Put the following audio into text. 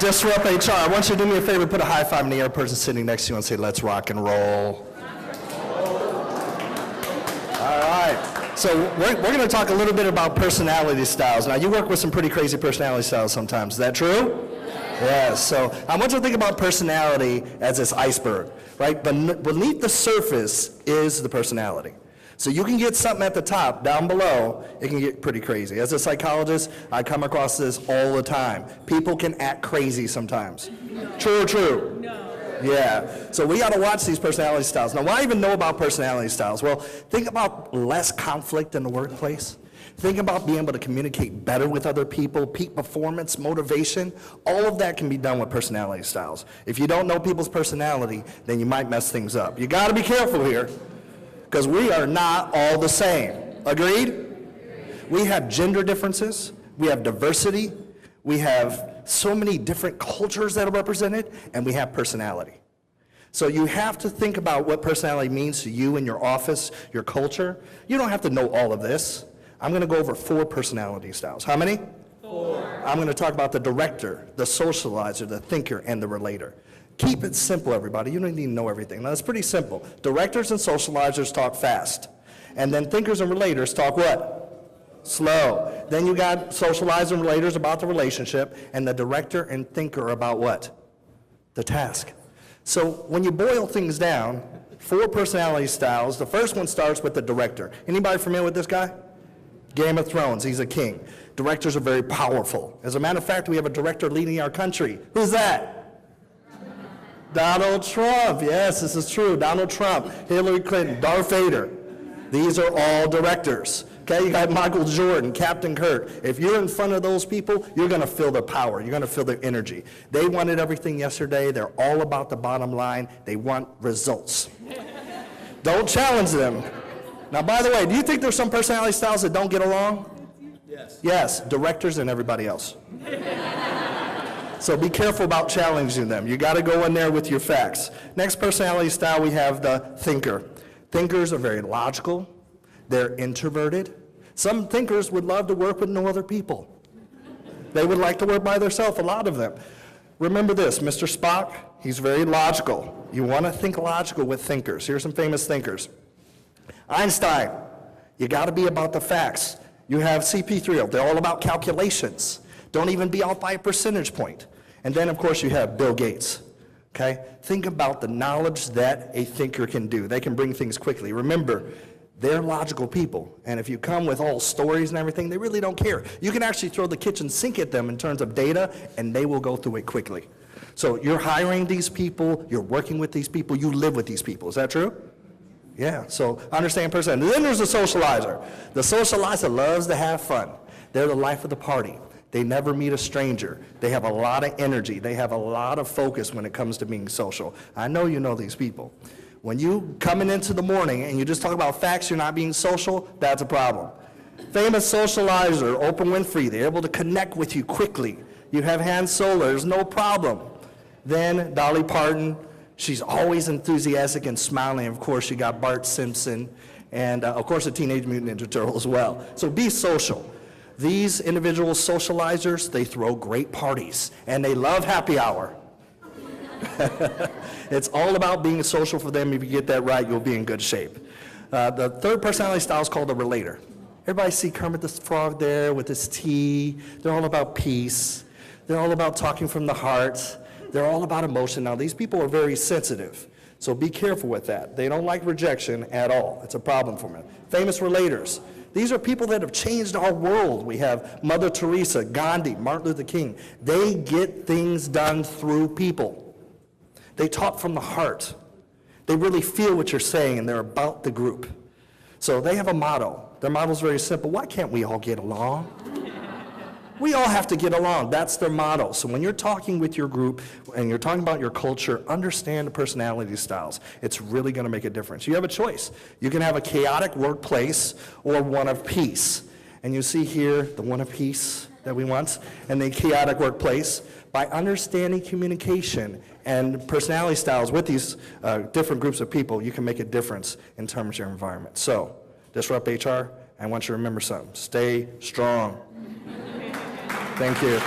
Disrupt HR. I want you to do me a favor, put a high five in the air, person sitting next to you and say, let's rock and roll. All right. So we're going to talk a little bit about personality styles. Now, you work with some pretty crazy personality styles sometimes. Is that true? Yes. So I want you to think about personality as this iceberg, right? But beneath the surface is the personality. So you can get something at the top, down below, it can get pretty crazy. As a psychologist, I come across this all the time. People can act crazy sometimes. No. True or true? No. Yeah. So we got to watch these personality styles. Now, why even know about personality styles? Well, think about less conflict in the workplace. Think about being able to communicate better with other people, peak performance, motivation. All of that can be done with personality styles. If you don't know people's personality, then you might mess things up. You got to be careful here, because we are not all the same. Agreed? We have gender differences, we have diversity, we have so many different cultures that are represented, and we have personality. So you have to think about what personality means to you in your office, your culture. You don't have to know all of this. I'm going to go over 4 personality styles. How many? 4. I'm going to talk about the director, the socializer, the thinker, and the relator. Keep it simple, everybody. You don't need to know everything. Now, it's pretty simple. Directors and socializers talk fast. And then thinkers and relators talk what? Slow. Then you got socializers and relators about the relationship, and the director and thinker about what? The task. So when you boil things down, 4 personality styles. The first one starts with the director. Anybody familiar with this guy? Game of Thrones, he's a king. Directors are very powerful. As a matter of fact, we have a director leading our country. Who's that? Donald Trump. Yes, this is true. Donald Trump, Hillary Clinton, Darth Vader. These are all directors. Okay, you got Michael Jordan, Captain Kirk. If you're in front of those people, you're going to feel their power. You're going to feel their energy. They wanted everything yesterday. They're all about the bottom line. They want results. Don't challenge them. Now, by the way, do you think there's some personality styles that don't get along? Yes. Yes, directors and everybody else. So be careful about challenging them. You got to go in there with your facts. Next personality style, we have the thinker. Thinkers are very logical. They're introverted. Some thinkers would love to work with no other people. They would like to work by themselves, a lot of them. Remember this, Mr. Spock, he's very logical. You want to think logical with thinkers. Here's some famous thinkers. Einstein, you got to be about the facts. You have CP3, they're all about calculations. Don't even be off by a percentage point. And then, of course, you have Bill Gates. Okay? Think about the knowledge that a thinker can do. They can bring things quickly. Remember, they're logical people. And if you come with all stories and everything, they really don't care. You can actually throw the kitchen sink at them in terms of data, and they will go through it quickly. So you're hiring these people, you're working with these people, you live with these people. Is that true? Yeah, so understand person. And then there's the socializer. The socializer loves to have fun. They're the life of the party. They never meet a stranger. They have a lot of energy. They have a lot of focus when it comes to being social. I know you know these people. When you coming into the morning and you just talk about facts, you're not being social, that's a problem. Famous socializer, Oprah Winfrey, they're able to connect with you quickly. You have Han Solo, there's no problem. Then Dolly Parton, she's always enthusiastic and smiling. Of course, you got Bart Simpson, and of course, the Teenage Mutant Ninja Turtle as well. So be social. These individual socializers, they throw great parties, and they love happy hour. It's all about being social for them. If you get that right, you'll be in good shape. The third personality style is called the relator. Everybody see Kermit the Frog there with his tea. They're all about peace. They're all about talking from the heart. They're all about emotion. Now, these people are very sensitive, so be careful with that. They don't like rejection at all. It's a problem for them. Famous relators. These are people that have changed our world. We have Mother Teresa, Gandhi, Martin Luther King. They get things done through people. They talk from the heart. They really feel what you're saying, and they're about the group. So they have a motto. Their motto is very simple. Why can't we all get along? We all have to get along. That's their motto. So when you're talking with your group and you're talking about your culture, understand the personality styles. It's really going to make a difference. You have a choice. You can have a chaotic workplace or one of peace. And you see here the one of peace that we want and the chaotic workplace. By understanding communication and personality styles with these different groups of people, you can make a difference in terms of your environment. So, Disrupt HR, I want you to remember something. Stay strong. Thank you.